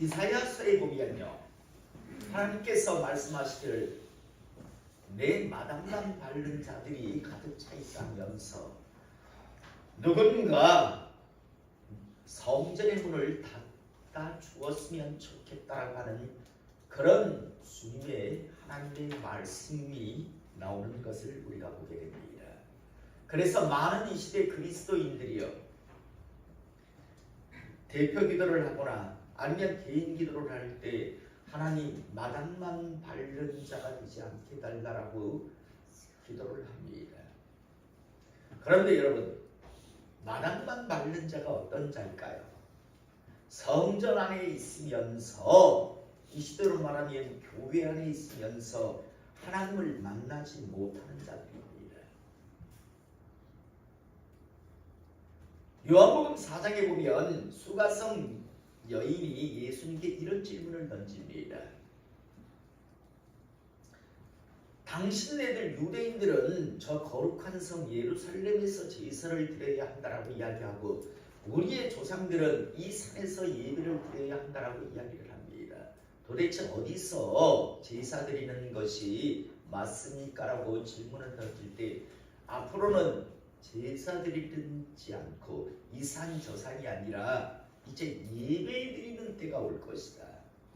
이사야서에 보면요, 하나님께서 말씀하시기를 내 마당만 밟는 자들이 가득 차 있다면서 누군가 성전의 문을 닫아 주었으면 좋겠다라고 하는 그런 주님의 하나님의 말씀이 나오는 것을 우리가 보게 됩니다. 그래서 많은 이 시대 그리스도인들이요, 대표 기도를 하거나 아니면 개인 기도를 할 때 하나님 마당만 밟는 자가 되지 않게 달라라고 기도를 합니다. 그런데 여러분, 마당만 밟는 자가 어떤 자일까요? 성전 안에 있으면서, 이 시대로 말하면 교회 안에 있으면서 하나님을 만나지 못하는 자들입니다. 요한복음 4장에 보면 수가성 여인이 예수님께 이런 질문을 던집니다. 당신네들 유대인들은 저 거룩한 성 예루살렘에서 제사를 드려야 한다라고 이야기하고 우리의 조상들은 이 산에서 예배를 드려야 한다라고 이야기를 합니다. 도대체 어디서 제사 드리는 것이 맞습니까? 라고 질문을 던질 때 앞으로는 제사 드리지 않고 이 산 저 산이 아니라 이제 예배 드리는 때가 올 것이다.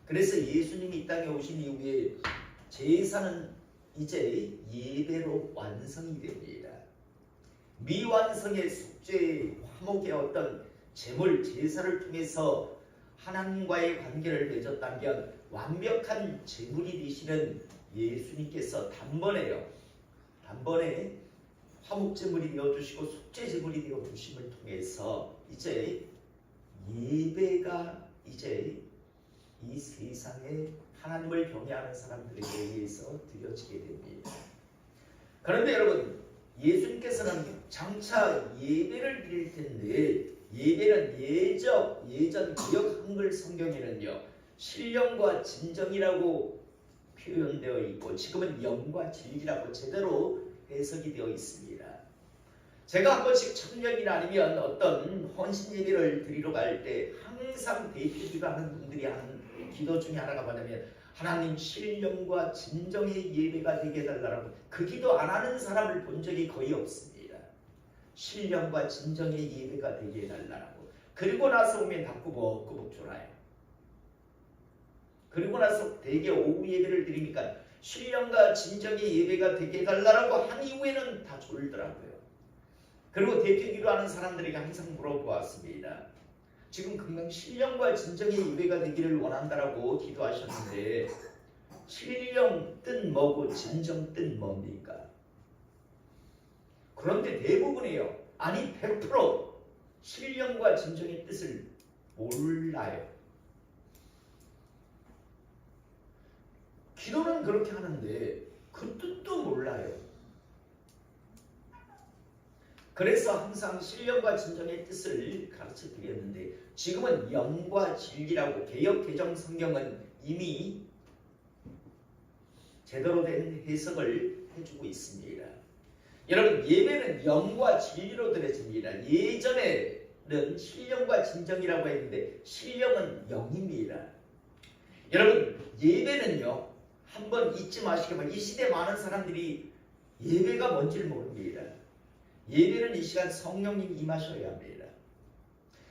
그래서 예수님이 이 땅에 오신 이후에 제사는 이제 예배로 완성이 됩니다. 미완성의 속죄 화목의 어떤 제물 제사를 통해서 하나님과의 관계를 맺었다면 완벽한 제물이 되시는 예수님께서 단번에 화목제물이 되어주시고 속죄제물이 되어주심을 통해서 이제 예배가 이제 이 세상에 하나님을 경외하는 사람들에게 의해서 드려지게 됩니다. 그런데 여러분, 예수님께서는 장차 예배를 드릴 텐데 예배는 예전 구약 한글 성경에는요 신령과 진정이라고 표현되어 있고 지금은 영과 진리라고 제대로 해석이 되어 있습니다. 제가 한 번씩 천년이나 아니면 어떤 헌신 예배를 드리러 갈 때 항상 대표기도하는 분들이 하는 기도 중에 하나가 뭐냐면 하나님 신령과 진정의 예배가 되게 해달라고. 그 기도 안 하는 사람을 본 적이 거의 없습니다. 신령과 진정의 예배가 되게 해달라고. 그리고 나서 오면 다 꾸벅꾸벅 졸아요. 그리고 나서 대개 오후 예배를 드리니까 신령과 진정의 예배가 되게 해달라고 한 이후에는 다 졸더라고요. 그리고 대표기도 하는 사람들에게 항상 물어보았습니다. 지금 금방 신령과 진정의 예배가 되기를 원한다라고 기도하셨는데 신령 뜻 뭐고 진정 뜻 뭡니까? 그런데 대부분이요. 아니 100% 신령과 진정의 뜻을 몰라요. 기도는 그렇게 하는데 그 뜻도 몰라요. 그래서 항상 신령과 진정의 뜻을 가르쳐 드렸는데 지금은 영과 진리라고 개역 개정 성경은 이미 제대로 된 해석을 해주고 있습니다. 여러분, 예배는 영과 진리로 드려집니다. 예전에는 신령과 진정이라고 했는데 신령은 영입니다. 여러분, 예배는요 한번 잊지 마시기만, 이 시대 많은 사람들이 예배가 뭔지를 모릅니다. 예배는 이 시간 성령님 임하셔야 합니다.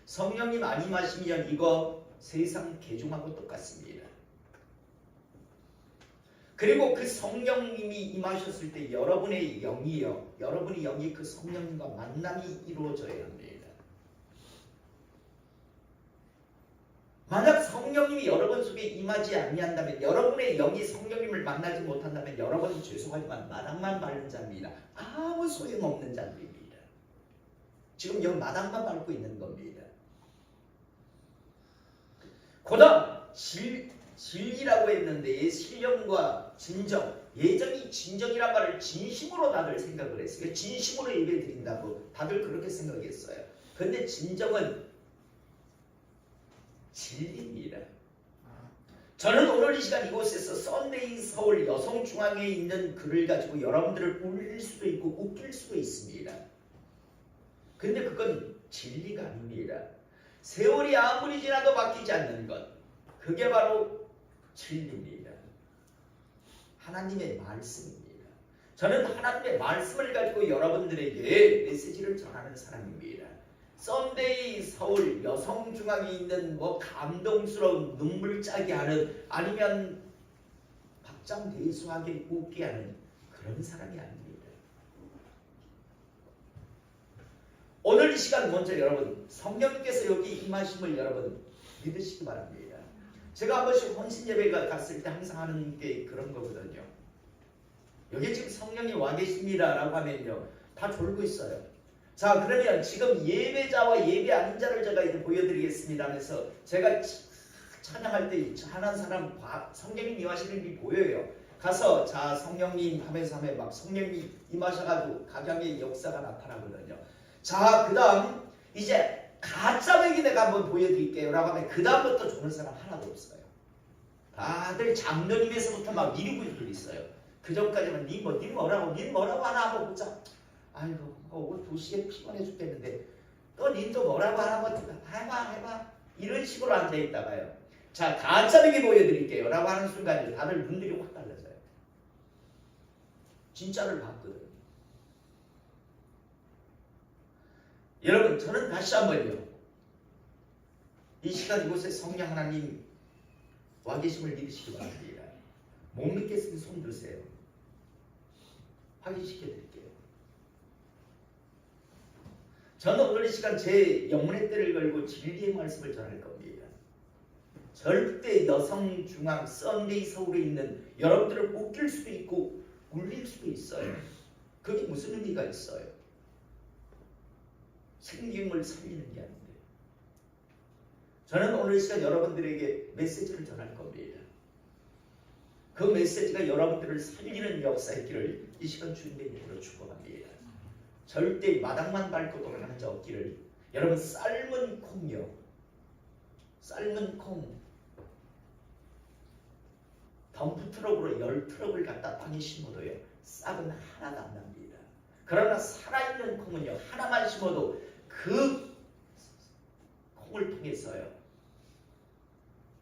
성령님 안 임하시면 이거 세상 개종하고 똑같습니다. 그리고 그 성령님이 임하셨을 때 여러분의 영이요, 여러분의 영이 그 성령님과 만남이 이루어져야 합니다. 만약 성령님이 여러분 속에 임하지 아니한다면, 여러분의 영이 성령님을 만나지 못한다면 여러분은 죄송하지만 마당만 밟는 자입니다. 아무 소용없는 자들입니다. 지금 여기 마당만 밟고 있는 겁니다. 그다음 진리라고 했는데 신령과 진정, 예전이 진정이란 말을 진심으로 다들 생각을 했어요. 진심으로 예배 드린다고 다들 그렇게 생각했어요. 그런데 진정은 진리입니다. 저는 오늘 이 시간 이곳에서 썬데이 서울 여성중앙에 있는 글을 가지고 여러분들을 울릴 수도 있고 웃길 수도 있습니다. 그런데 그건 진리가 아닙니다. 세월이 아무리 지나도 바뀌지 않는 것, 그게 바로 진리입니다. 하나님의 말씀입니다. 저는 하나님의 말씀을 가지고 여러분들에게 메시지를 전하는 사람입니다. 썬데이 서울 여성중앙에 있는 뭐 감동스러운 눈물짜게 하는 아니면 박장대소하게 웃게 하는 그런 사람이 아닙니다. 오늘 이 시간 먼저 여러분 성령님께서 여기 임하심을 여러분 믿으시기 바랍니다. 제가 한 번씩 혼신 예배가 갔을 때 항상 하는 게 그런 거거든요. 여기 지금 성령이 와 계십니다 라고 하면요 다 졸고 있어요. 자, 그러면 지금 예배자와 예배 아닌 자를 제가 이제 보여드리겠습니다 하면서 제가 찬양할 때 하나는 사람 성령님 임하시는 게 보여요. 가서 자 성령님 하면서 하면 막 성령님 임하셔가지고 각양의 역사가 나타나거든요. 자, 그 다음 이제 가짜배기 내가 한번 보여드릴게요 라고 하면 그 다음부터 좋은 사람 하나도 없어요. 다들 장로님에서부터 막 미루고 있어요. 그 전까지는 니 뭐라고 하나 한번 보자. 아이고 오늘 2시에 피곤해 죽겠는데 또 님도 뭐라고 하나 한번 해봐 이런 식으로 앉아있다가요. 자, 가짜배기 보여드릴게요 라고 하는 순간에 다들 눈들이 확 달라져요. 진짜를 봤거든요. 여러분 저는 다시 한번요 이 시간 이곳에 성령 하나님 와 계심을 믿으시기 바랍니다. 못 믿겠으면 손 드세요. 확인시켜 드릴게요. 저는 오늘 이 시간 제 영혼의 때를 걸고 진리의 말씀을 전할 겁니다. 절대 여성중앙 썬데이 서울에 있는 여러분들을 웃길 수도 있고 울릴 수도 있어요. 그게 무슨 의미가 있어요? 생명을 살리는 게 아닌데 저는 오늘 이 시간 여러분들에게 메시지를 전할 겁니다. 그 메시지가 여러분들을 살리는 역사의 길을 이 시간 주님의 이름으로 축복합니다. 절대 마당만 밟고 돌아가는 자 없기를. 여러분 삶은 콩요. 삶은 콩 덤프트럭으로 10트럭을 갖다 땅에 심어도요 싹은 하나도 안 납니다. 그러나 살아있는 콩은요 하나만 심어도 그 콩을 통해서요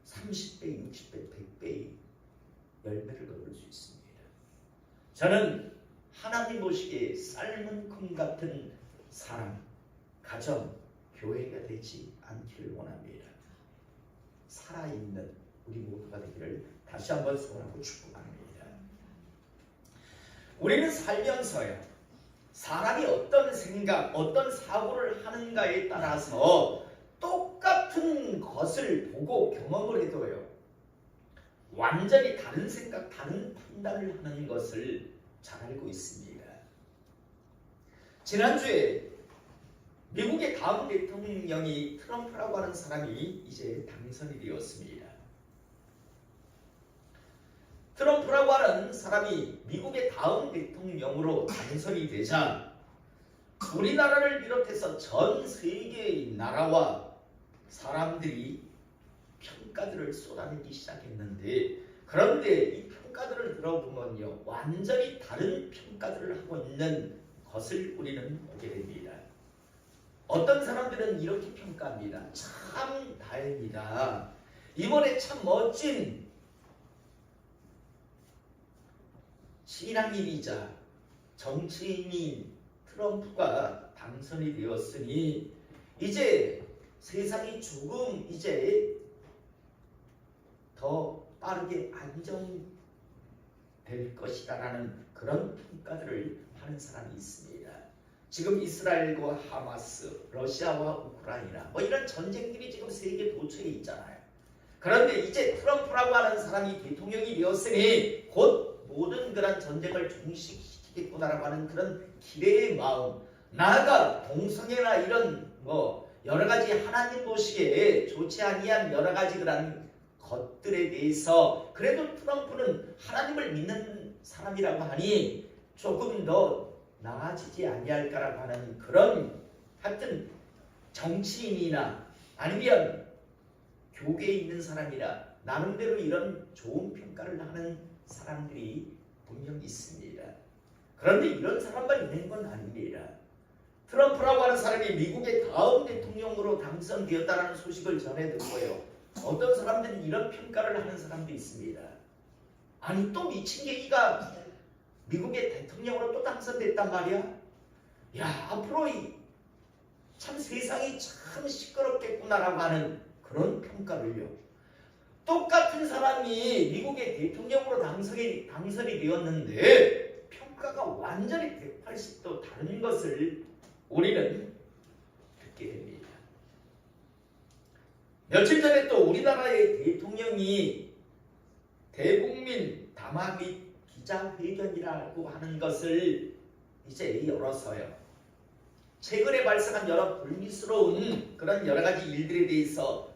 30배, 60배, 100배의 열매를 거둘 수 있습니다. 저는 하나님 보시기에 삶은 콩 같은 사람, 가정, 교회가 되지 않기를 원합니다. 살아있는 우리 모두가 되기를 다시 한번 소원하고 축복합니다. 우리는 살면서요 사람이 어떤 생각, 어떤 사고를 하는가에 따라서 똑같은 것을 보고 경험을 해도요 완전히 다른 생각, 다른 판단을 하는 것을 잘 알고 있습니다. 지난주에 미국의 다음 대통령이 트럼프라고 하는 사람이 이제 당선이 되었습니다. 트럼프라고 하는 사람이 미국의 다음 대통령으로 당선이 되자 우리나라를 비롯해서 전 세계의 나라와 사람들이 평가들을 쏟아내기 시작했는데 그런데 이 평가들을 들어보면요 완전히 다른 평가들을 하고 있는 것을 우리는 보게 됩니다. 어떤 사람들은 이렇게 평가합니다. 참 다행이다. 이번에 참 멋진 신앙인이자 정치인인 트럼프가 당선이 되었으니 이제 세상이 조금 이제 더 빠르게 안정될 것이다라는 그런 평가들을 하는 사람이 있습니다. 지금 이스라엘과 하마스, 러시아와 우크라이나 뭐 이런 전쟁들이 지금 세계 도처에 있잖아요. 그런데 이제 트럼프라고 하는 사람이 대통령이 되었으니 곧 모든 그런 전쟁을 종식시키겠구나라고 하는 그런 기대의 마음, 나아가 동성애나 이런 뭐 여러 가지 하나님 보시기에 좋지 아니한 여러 가지 그런 것들에 대해서 그래도 트럼프는 하나님을 믿는 사람이라고 하니 조금 더 나아지지 아니할까라고 하는 그런 하여튼 정치인이나 아니면 교계에 있는 사람이나 나름대로 이런 좋은 평가를 하는 사람들이 분명히 있습니다. 그런데 이런 사람만 있는 건 아닙니다. 트럼프라고 하는 사람이 미국의 다음 대통령으로 당선되었다는 소식을 전해 듣고요. 어떤 사람들은 이런 평가를 하는 사람도 있습니다. 아니 또 미친 개기가 미국의 대통령으로 또 당선됐단 말이야. 야 앞으로 참 세상이 참 시끄럽겠구나라고 하는 그런 평가를요. 똑같은 사람이 미국의 대통령으로 당선이 되었는데 평가가 완전히 180도 다른 것을 우리는 듣게 됩니다. 며칠 전에 또 우리나라의 대통령이 대국민 담화 및 기자회견이라고 하는 것을 이제 열어서요. 최근에 발생한 여러 불미스러운 그런 여러 가지 일들에 대해서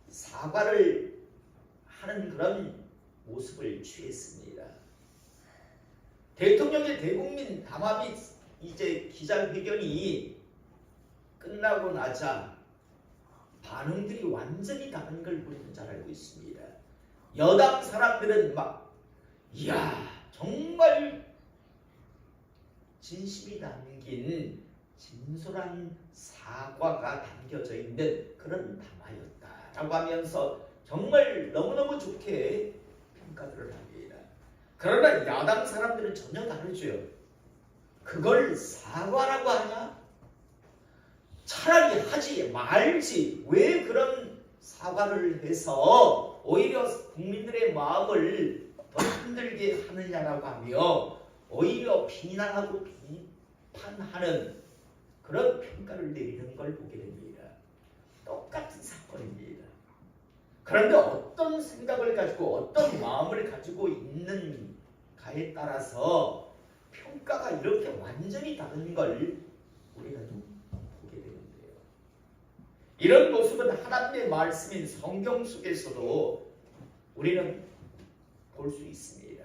사과를 하는 그런 모습을 취했습니다. 대통령의 대국민 담화 및 이제 기자회견이 끝나고 나자 반응들이 완전히 다른 걸 우리는 잘 알고 있습니다. 여당 사람들은 막 이야 정말 진심이 담긴 진솔한 사과가 담겨져 있는 그런 담화였다라고 하면서 정말 너무너무 좋게 평가들을 합니다. 그러나 야당 사람들은 전혀 다르죠. 그걸 사과라고 하냐? 차라리 하지 말지. 왜 그런 사과를 해서 오히려 국민들의 마음을 더 힘들게 하느냐라고 하며 오히려 비난하고 비판하는 그런 평가를 내리는 걸 보게 됩니다. 똑같은 사건입니다. 그런데 어떤 생각을 가지고 어떤 마음을 가지고 있는가에 따라서 평가가 이렇게 완전히 다른 걸 우리는 보게 되는데요. 이런 모습은 하나님의 말씀인 성경 속에서도 우리는 볼 수 있습니다.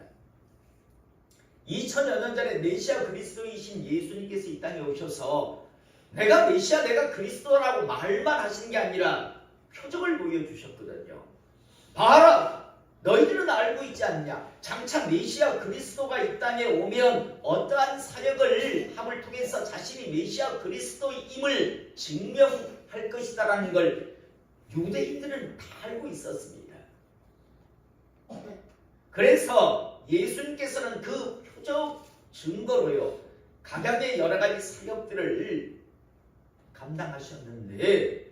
2000여 년 전에 메시아 그리스도이신 예수님께서 이 땅에 오셔서 내가 메시아 내가 그리스도라고 말만 하시는 게 아니라 표적을 보여주셨거든요. 봐라 너희들은 알고 있지 않냐. 장차 메시아 그리스도가 이 땅에 오면 어떠한 사역을 함을 통해서 자신이 메시아 그리스도임을 증명할 것이다라는 걸 유대인들은 다 알고 있었습니다. 그래서 예수님께서는 그 표적 증거로요 각양의 여러 가지 사역들을 감당하셨는데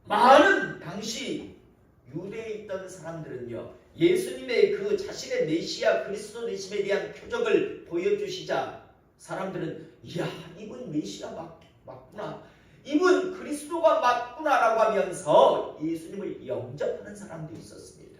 많은 당시 유대에 있던 사람들은요 예수님의 그 자신의 메시아 그리스도 되심에 대한 표적을 보여주시자 사람들은 이야 이분 메시아 맞구나 이분 그리스도가 맞구나라고 하면서 예수님을 영접하는 사람도 있었습니다.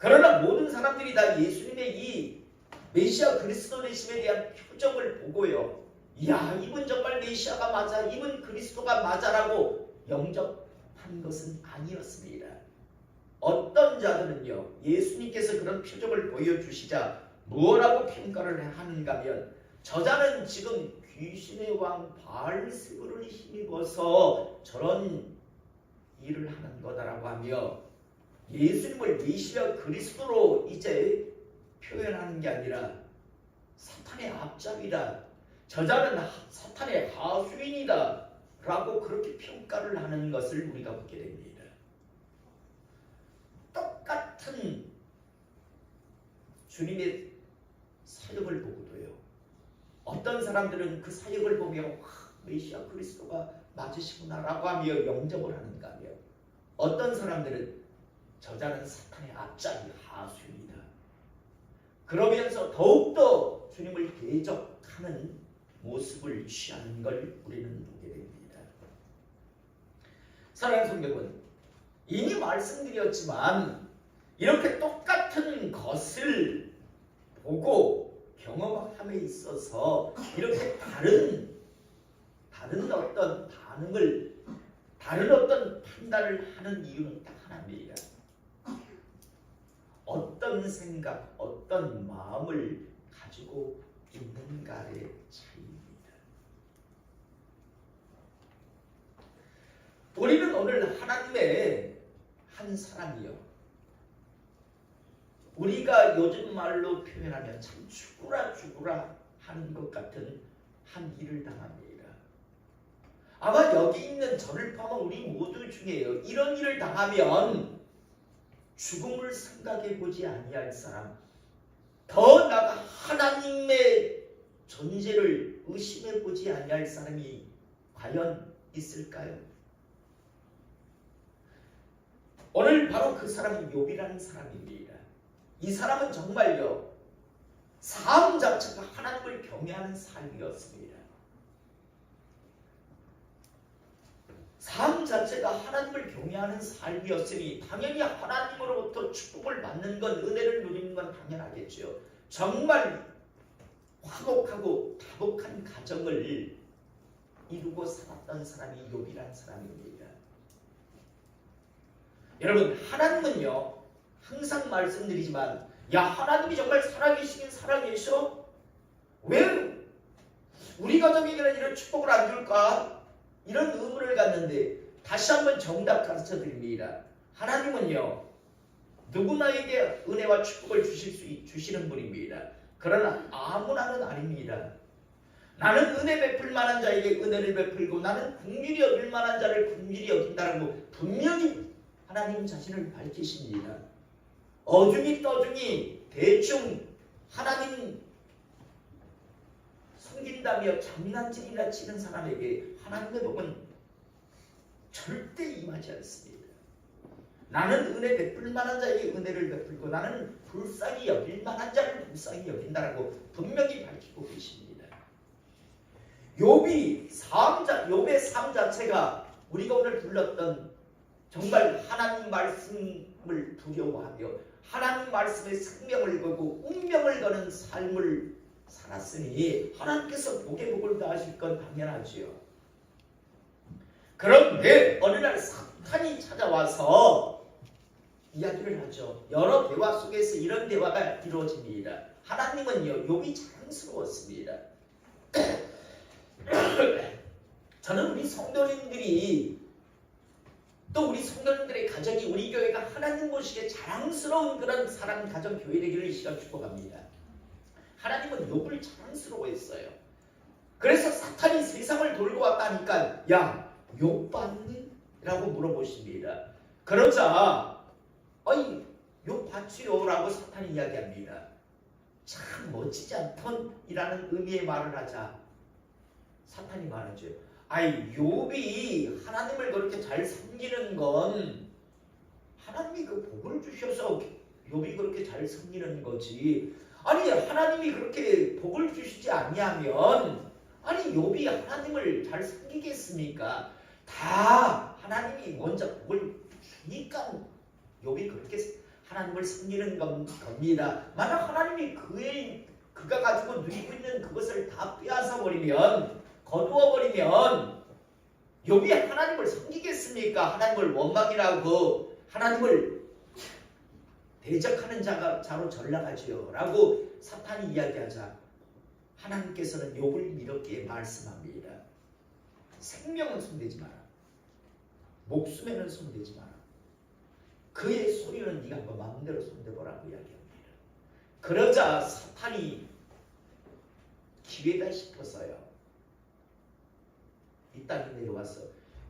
그러나 모든 사람들이 다 예수님의 이 메시아 그리스도 되심에 대한 표적을 보고요 이야 이분 정말 메시아가 맞아 이분 그리스도가 맞아라고 영접한 것은 아니었습니다. 어떤 자들은요 예수님께서 그런 표적을 보여주시자 뭐라고 평가를 하는가 하면 저자는 지금 귀신의 왕 바알세불을 힘입어서 저런 일을 하는 거다라고 하며 예수님을 메시아 그리스도로 이제 표현하는 게 아니라 사탄의 앞잡이다. 저자는 사탄의 하수인이다. 라고 그렇게 평가를 하는 것을 우리가 보게 됩니다. 똑같은 주님의 사역을 보고도요. 어떤 사람들은 그 사역을 보며 메시아 그리스도가 맞으시구나 라고 하며 영접을 하는가 하며 어떤 사람들은 저자는 사탄의 앞잡이 하수인이다. 그러면서 더욱더 주님을 대적하는 모습을 취하는 걸 우리는 보게 됩니다. 사랑하는 성도 여러분, 이미 말씀드렸지만 이렇게 똑같은 것을 보고 경험함에 있어서 이렇게 다른 어떤 반응을 다른 어떤 판단을 하는 이유는 딱 하나입니다. 어떤 생각, 어떤 마음을 가지고 있는가의 차이입니다. 우리는 오늘 하나님의 한 사람이요. 우리가 요즘 말로 표현하면 참 죽으라 하는 것 같은 한 일을 당합니다. 아마 여기 있는 저를 포함한 우리 모두 중에요. 이런 일을 당하면 죽음을 생각해 보지 아니할 사람, 더 나아가 하나님의 존재를 의심해 보지 아니할 사람이 과연 있을까요? 오늘 바로 그 사람은 욥이라는 사람입니다. 이 사람은 정말요, 삶 자체가 하나님을 경외하는 삶이었습니다. 삶 자체가 하나님을 경외하는 삶이었으니 당연히 하나님으로부터 축복을 받는 건, 은혜를 누리는 건 당연하겠죠. 정말 화목하고 다복한 가정을 이루고 살았던 사람이 욥이라는 사람입니다. 여러분, 하나님은요, 항상 말씀드리지만, 야, 하나님이 정말 살아계시긴 살아계셔? 왜 우리 가정에게는 이런 축복을 안 줄까? 이런 의문을 갖는데 다시 한번 정답 가르쳐 드립니다. 하나님은요, 누구나에게 은혜와 축복을 주시는 분입니다. 그러나 아무나는 아닙니다. 나는 은혜 베풀 만한 자에게 은혜를 베풀고 나는 긍휼히 여길 만한 자를 긍휼히 여긴다라고 분명히 하나님 자신을 밝히십니다. 어중이 떠중이 대충 하나님 섬긴다며 장난질이나 치는 사람에게 하나님의 복은 절대 임하지 않습니다. 나는 은혜 베풀 만한 자에게 은혜를 베풀고 나는 불쌍히 여길 만한 자를 불쌍히 여긴다라고 분명히 밝히고 계십니다. 욥의 삶 자체가 우리가 오늘 불렀던 정말 하나님 말씀을 두려워하며 하나님 말씀에 생명을 걸고 운명을 거는 삶을 살았으니 하나님께서 복에 복을 더하실 건 당연하지요. 그런데 어느 날 사탄이 찾아와서 이야기를 하죠. 여러 대화 속에서 이런 대화가 이루어집니다. 하나님은요, 욥이 자랑스러웠습니다. 저는 우리 성도님들이 또 우리 성도님들의 가정이 우리 교회가 하나님 보시기에 자랑스러운 그런 사랑 가정 교회 되기를 이 시간 축복합니다. 하나님은 욥을 자랑스러워했어요. 그래서 사탄이 세상을 돌고 왔다니까 야, 욥 봤니? 라고 물어보십니다. 그러자 어이, 욥 봤지요? 라고 사탄이 이야기합니다. 참 멋지지 않던? 이라는 의미의 말을 하자 사탄이 말하죠. 아이, 욥이 하나님을 그렇게 잘 섬기는 건 하나님이 그 복을 주셔서 욥이 그렇게 잘 섬기는 거지. 아니, 하나님이 그렇게 복을 주시지 아니하면 아니, 욥이 하나님을 잘 섬기겠습니까? 다 하나님이 먼저 복을 주니까 욥이 그렇게 하나님을 섬기는 겁니다. 만약 하나님이 그가 가지고 누리고 있는 그것을 다 빼앗아 버리면, 거두어 버리면 욥이 하나님을 섬기겠습니까? 하나님을 원망이라고 하나님을 대적하는 자로 전락하지요 라고 사탄이 이야기하자 하나님께서는 욥을 이렇게 말씀합니다. 생명은 손대지 마라. 목숨에는 손대지 마라. 그의 소유는 네가 한번 마음대로 손대보라고 이야기합니다. 그러자 사탄이 기회다 싶어서요, 이 땅에 내려와서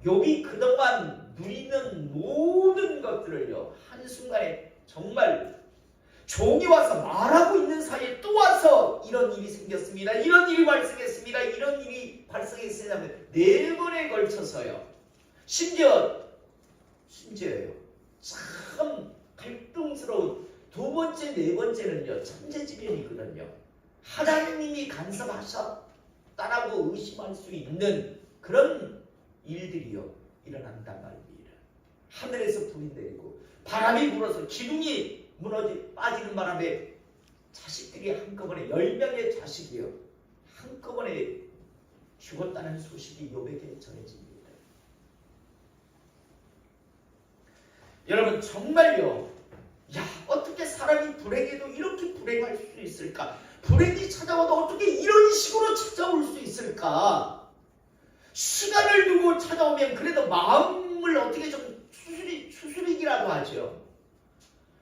욥이 그동안 누리는 모든 것들을요, 한순간에 정말 종이 와서 말하고 있는 사이에 또 와서 이런 일이 생겼습니다. 이런 일이 발생했습니다. 이런 일이 발생했습니다. 4번에 걸쳐서요. 심지어요. 참 갈등스러운 두 번째, 네 번째는요, 천재지변이거든요. 하나님이 간섭하셨다라고 의심할 수 있는 그런 일들이요, 일어난단 말입니다. 하늘에서 불이 내리고 바람이 불어서 기둥이 빠지는 바람에 자식들이 한꺼번에 10명의 자식이요, 한꺼번에 죽었다는 소식이 욥에게 전해집니다. 여러분, 정말요, 야, 어떻게 사람이 불행해도 이렇게 불행할 수 있을까? 불행이 찾아와도 어떻게 이런 식으로 찾아올 수 있을까? 시간을 두고 찾아오면 그래도 마음을 어떻게 좀 추스리기라도 하죠.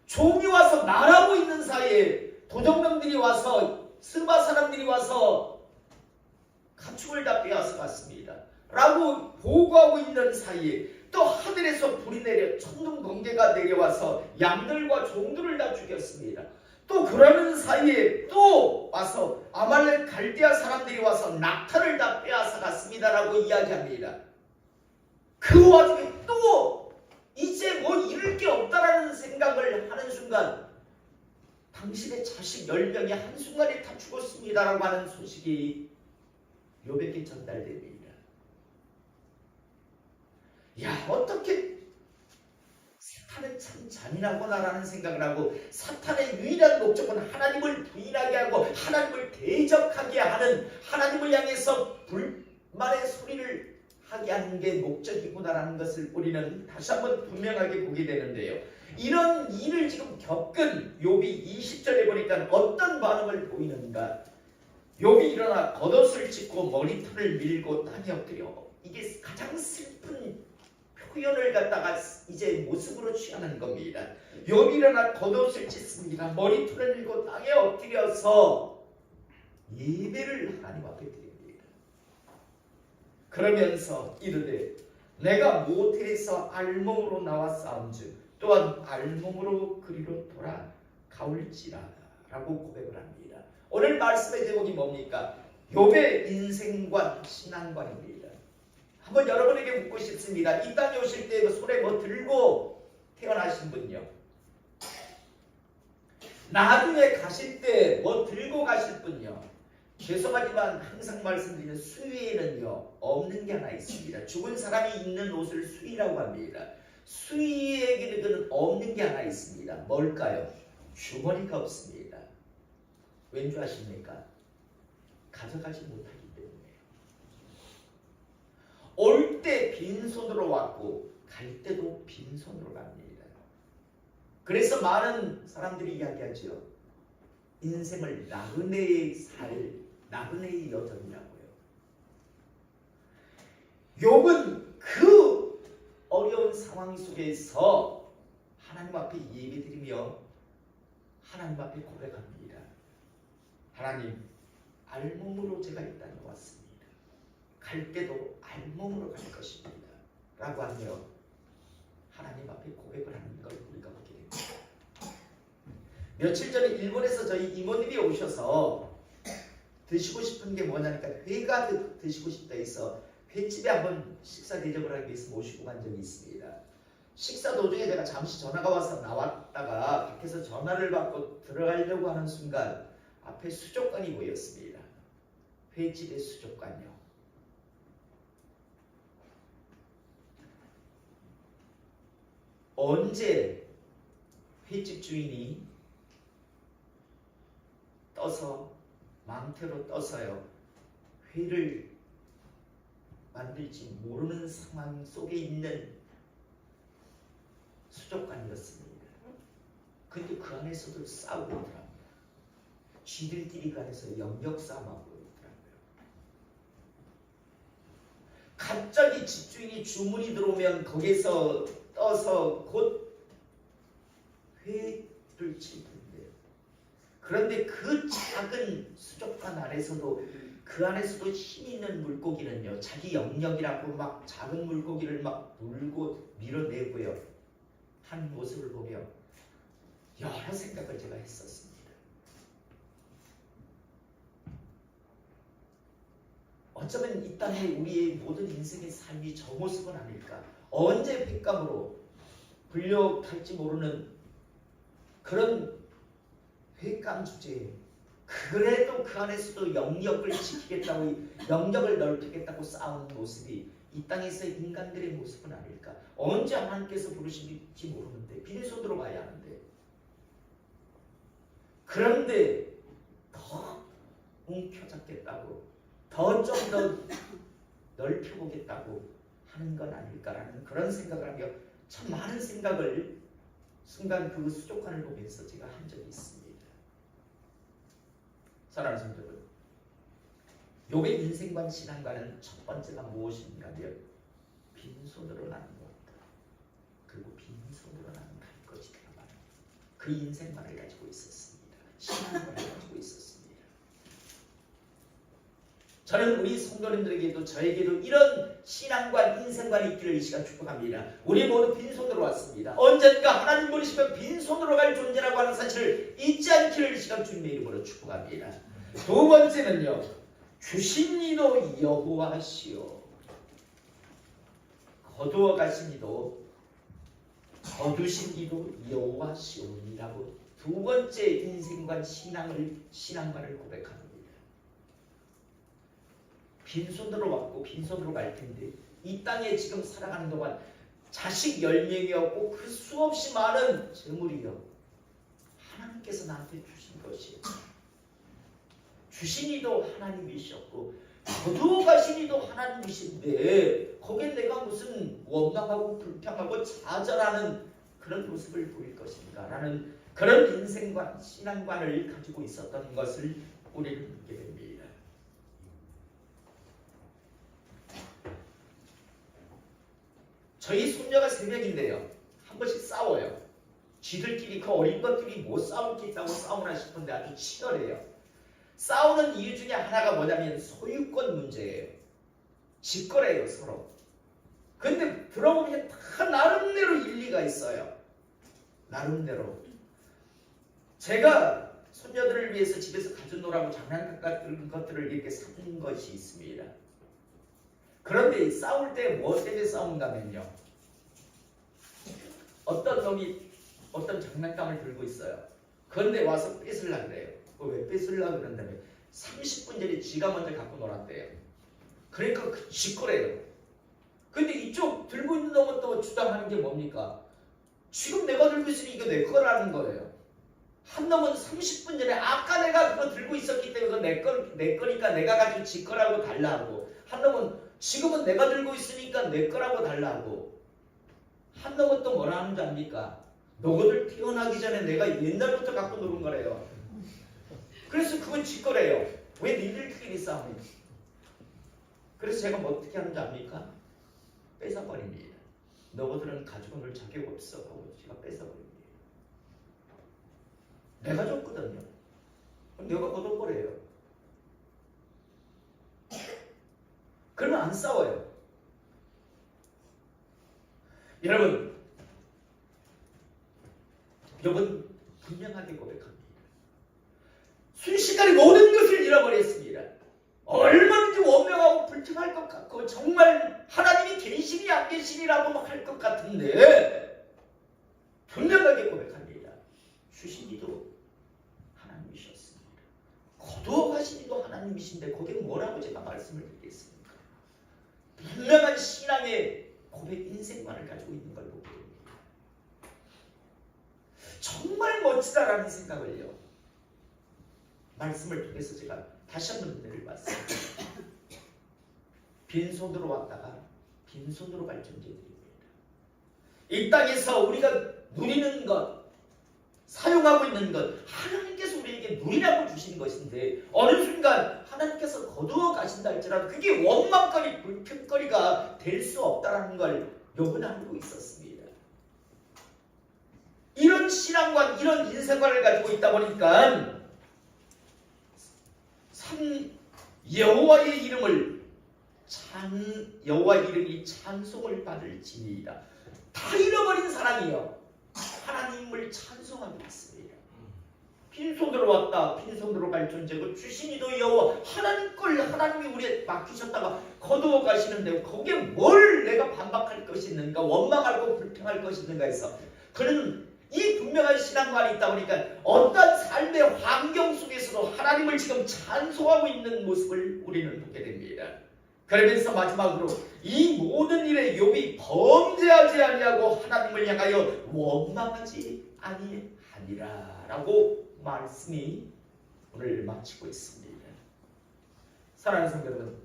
종이 와서 말하고 있는 사이에 도적놈들이 와서 스바 사람들이 와서 가축을 다 빼앗아 갔습니다. 라고 보고하고 있는 사이에 또 하늘에서 불이 내려 천둥 번개가 내려와서 양들과 종들을 다 죽였습니다. 또 그러는 사이에 또 와서 아말렉 갈대아 사람들이 와서 낙타를 다 빼앗아 갔습니다라고 이야기합니다. 그 와중에 또 이제 뭐 잃을 게 없다라는 생각을 하는 순간 당신의 자식 10명이 한순간에 다 죽었습니다라고 하는 소식이 욥에게 전달됩니다. 야, 어떻게 사탄은 참 잔인하구나라는 생각을 하고, 사탄의 유일한 목적은 하나님을 부인하게 하고 하나님을 대적하게 하는, 하나님을 향해서 불만의 소리를 하게 하는 게 목적이구나라는 것을 우리는 다시 한번 분명하게 보게 되는데요. 이런 일을 지금 겪은 욥이 20절에 보니까 어떤 반응을 보이는가? 욥이 일어나 겉옷을 찢고 머리털을 밀고 땅에 엎드려, 이게 가장 슬픈 표현을 갖다가 이제 모습으로 취하는 겁니다. 욥이 일어나 겉옷을 찢습니다. 머리털을 밀고 땅에 엎드려서 예배를 하나님 앞에 드립니다. 그러면서 이르되 내가 모태에서 알몸으로 나와 싸움즉 또한 알몸으로 그리로 돌아가올지라 라고 고백을 합니다. 오늘 말씀의 제목이 뭡니까? 욥의 인생관, 신앙관입니다. 한번 여러분에게 묻고 싶습니다. 이 땅에 오실 때 손에 뭐 들고 태어나신 분요? 나중에 가실 때 뭐 들고 가실 분요? 죄송하지만 항상 말씀드리는 수위에는요 없는 게 하나 있습니다. 죽은 사람이 입는 옷을 수위라고 합니다. 수위에게는 없는 게 하나 있습니다. 뭘까요? 주머니가 없습니다. 왠지 아십니까? 가져가지 못하기 때문에요. 올 때 빈손으로 왔고 갈 때도 빈손으로 갑니다. 그래서 많은 사람들이 이야기하죠. 인생을 나그네의 나그네의 여정이라고요. 욥은 그 어려운 상황 속에서 하나님 앞에 예배드리며 하나님 앞에 고백합니다. 하나님, 알몸으로 제가 이 땅에 왔습니다. 갈 때도 알몸으로 갈 것입니다. 라고 하며 하나님 앞에 고백을 하는 걸 우리가 보게 됩니다. 며칠 전에 일본에서 저희 이모님이 오셔서 드시고 싶은 게 뭐냐니까 회가 드시고 싶다 해서 횟집에 한번 식사 대접을 하기 위해서 모시고 간 적이 있습니다. 식사 도중에 제가 잠시 전화가 와서 나왔다가 밖에서 전화를 받고 들어가려고 하는 순간 앞에 수족관이 보였습니다. 횟집의 수족관이요. 언제 횟집 주인이 떠서 망태로 떠서요 회를 만들지 모르는 상황 속에 있는 수족관이었습니다. 근데 그 안에서도 싸우고 있더라고요. 쥐들끼리 그 안에서 영역싸움하고 있더라고요. 갑자기 집주인이 주문이 들어오면 거기서 떠서 곧 회를 칠 텐데, 그런데 그 작은 수족관 안에서도 그 안에서도 힘 있는 물고기는요 자기 영역이라고 막 작은 물고기를 막 물고 밀어내고요 한 모습을 보며 여러 생각을 제가 했었습니다. 어쩌면 이 땅에 우리의 모든 인생의 삶이 저 모습은 아닐까. 언제 횟감으로 불려갈지 모르는 그런 횟감 주제에 그래도 그 안에서도 영역을 지키겠다고, 영역을 넓히겠다고 싸우는 모습이 이 땅에서의 인간들의 모습은 아닐까. 언제 하나님께서 부르실지 모르는데 빈손으로 가야 하는데, 그런데 더 움켜잡겠다고, 더 좀 더 넓혀보겠다고 하는 건 아닐까라는 그런 생각을 하며 참 많은 생각을 순간 그 수족관을 보면서 제가 한 적이 있습니다. 사랑하는 성도 여러분, 욥의 인생관 신앙과는 첫 번째가 무엇인가 하면 빈손으로 나는 것, 그리고 빈손으로 나는 갈 것이라는 그 인생관을 가지고 있었습니다. 신앙관을 가지고 있었습니다. 저는 우리 성도님들에게도 저에게도 이런 신앙관, 인생관이 있기를 이 시간 축복합니다. 우리 모두 빈손으로 왔습니다. 언젠가 하나님 부르시면 빈손으로 갈 존재라고 하는 사실을 잊지 않기를 이 시간 주님의 이름으로 축복합니다. 두 번째는요. 주신 이도 여호와시오. 거두어 가신 이도 거두신 이도 여호와시오니라고 두 번째 인생관 신앙관을 고백합니다. 빈손으로 왔고 빈손으로 갈 텐데 이 땅에 지금 살아가는 동안 자식 10명이었고 그 수없이 많은 재물이요. 하나님께서 나한테 주신 것이에요. 주신 이도 하나님이셨고 거두어 가신 이도 하나님이신데 거기에 내가 무슨 원망하고 불평하고 좌절하는 그런 모습을 보일 것인가 라는 그런 인생관, 신앙관을 가지고 있었던 것을 우리는 보게 됩니다. 저희 손녀가 3명인데요. 한 번씩 싸워요. 쥐들끼리 그 어린 것들이 못 싸울 게 있다고 싸우나 싶은데 아주 치열해요. 싸우는 이유 중에 하나가 뭐냐면 소유권 문제예요. 직거래예요 서로. 근데 들어보면 다 나름대로 일리가 있어요. 나름대로. 제가 손녀들을 위해서 집에서 가져놓으라고 장난감 같은 것들을 이렇게 사준 것이 있습니다. 그런데 싸울 때 뭐 때문에 싸운다면요. 어떤 놈이 어떤 장난감을 들고 있어요. 그런데 와서 뺏으려고 그래요. 왜 뺏으려고 그런다면 30분 전에 지가 먼저 갖고 놀았대요. 그러니까 짓거래요. 근데 이쪽 들고 있는 놈은 또 주장하는 게 뭡니까? 지금 내가 들고 있으니 이거 내 거라는 거예요. 한 놈은 30분 전에 아까 내가 그거 들고 있었기 때문에 그거 내 거니까 내가 가지고 지 거라고 달라고. 한 놈은 지금은 내가 들고 있으니까 내 거라고 달라고. 한 놈은 또 뭐라 하는 줄 압니까? 너희들 태어나기 전에 내가 옛날부터 갖고 노는 거래요. 그래서 그건 지 거래요. 왜 니들끼리 싸우니? 그래서 제가 뭐 어떻게 하는지 압니까? 뺏어버립니다. 너희들은 가지고 놀 자격 없어 하고 제가 뺏어버립니다. 내가 줬거든요. 내가 걷어버려요. 그러면 안 싸워요. 여러분 분명하게 고백합니다. 순식간에 모든 것을 잃어버렸습니다. 얼마든지 원명하고 불평할 것 같고 정말 하나님이 계시니 안 계시니라고 막 할 것 같은데 분명하게 고백합니다. 주신 이도 하나님이셨습니다. 거두어 가신 이도 하나님이신데 거기에 뭐라고 제가 말씀을 드리겠습니까? 분명한 신앙의 고백 인생관을 가지고 있는 걸 보게 됩니다. 정말 멋지다라는 생각을요. 말씀을 통해서 제가 다시 한번 내려봤습니다. 빈손으로 왔다가 빈손으로 갈 존재들입니다. 이 땅에서 우리가 누리는 것, 사용하고 있는 것, 하나님께서 우리에게 누리라고 주신 것인데 어느 순간 하나님께서 거두어 가신다 할지라도 그게 원망거리, 불평거리가 될 수 없다는 걸 여러분 알고 있었습니다. 이런 신앙관, 이런 인생관을 가지고 있다 보니까 여호와의 이름을 여호와의 이름이 찬송을 받을지니이다. 다 잃어버린 사람이요. 하나님을 찬송하고 있습니다. 빈손으로 왔다 빈손으로 갈 존재고 주신 이도 여호와 하나님 걸 하나님이 우리에 맡기셨다가 거두어 가시는데 거기에 뭘 내가 반박할 것이 있는가 원망하고 불평할 것이 있는가 해서 그는 이 분명한 신앙관이 있다 보니까 어떤 삶의 환경 속에서도 하나님을 지금 찬송하고 있는 모습을 우리는 보게 됩니다. 그러면서 마지막으로 이 모든 일에 욥이 범죄하지 아니하고 하나님을 향하여 원망하지 아니하니라 라고 말씀이 오늘 마치고 있습니다. 사랑하는 성도 여러분,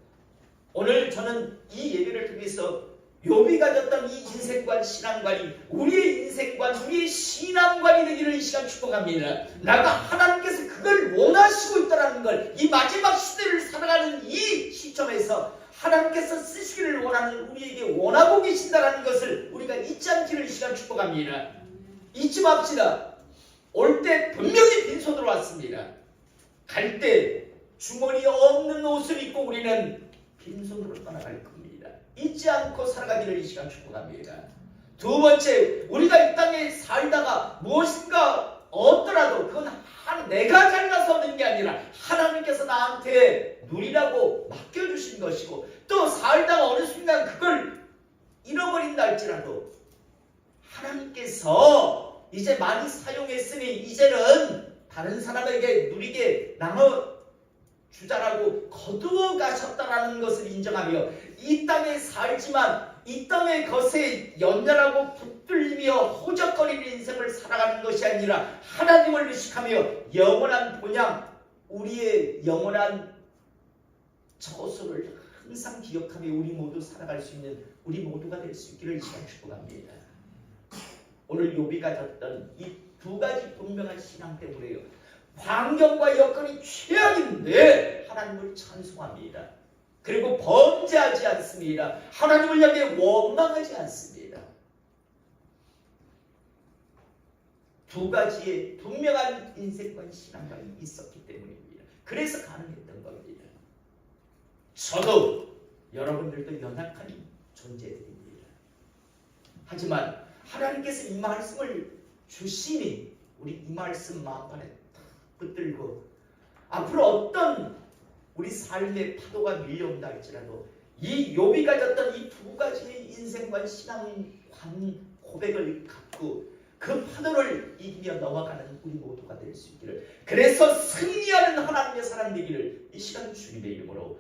오늘 저는 이 예배를 통해서 욥이 가졌던 이 인생관, 신앙관이 우리의 인생관, 우리의 신앙관이 되기를 이 시간 축복합니다. 나가 하나님께서 그걸 원하시고 있다는 걸, 이 마지막 시대를 살아가는 이 시점에서 하나님께서 쓰시기를 원하는 우리에게 원하고 계신다는 것을 우리가 잊지 않기를 이 시간 축복합니다. 잊지 맙시다. 올 때 분명히 빈손으로 왔습니다. 갈 때 주머니 없는 옷을 입고 우리는 빈손으로 떠나갈 겁니다. 잊지 않고 살아가기를 이 시간 축복합니다. 두 번째, 우리가 이 땅에 살다가 무엇인가 얻더라도 그건 내가 잘나서 얻는 게 아니라 하나님께서 나한테 누리라고 맡겨주신 것이고, 또 살다가 어느 순간 그걸 잃어버린다 할지라도 하나님께서 이제 많이 사용했으니 이제는 다른 사람에게 누리게 나눠주자라고 거두어 가셨다라는 것을 인정하며, 이 땅에 살지만 이 땅의 것에 연연하고 붙들리며 호적거리는 인생을 살아가는 것이 아니라 하나님을 의식하며 영원한 본향, 우리의 영원한 저소를 항상 기억하며 우리 모두 살아갈 수 있는 우리 모두가 될 수 있기를 이 시간 축복합니다. 오늘 욥이 가졌던 이 두 가지 분명한 신앙 때문에요, 환경과 여건이 최악인데 하나님을 찬송합니다. 그리고 범죄하지 않습니다. 하나님을 향해 원망하지 않습니다. 두 가지의 분명한 인생관 신앙관이 있었기 때문입니다. 그래서 가능했던 겁니다. 저도 여러분들도 연약한 존재들입니다. 하지만 하나님께서 이 말씀을 주시니 우리 이 말씀 마음판에 딱 붙들고 앞으로 어떤 우리 삶의 파도가 밀려온다 할지라도 이 욥이 가졌던 이 두 가지의 인생관 신앙관 고백을 갖고 그 파도를 이기며 넘어가는 우리 모두가 될 수 있기를, 그래서 승리하는 하나님의 사람 되기를 이 시간 주님의 이름으로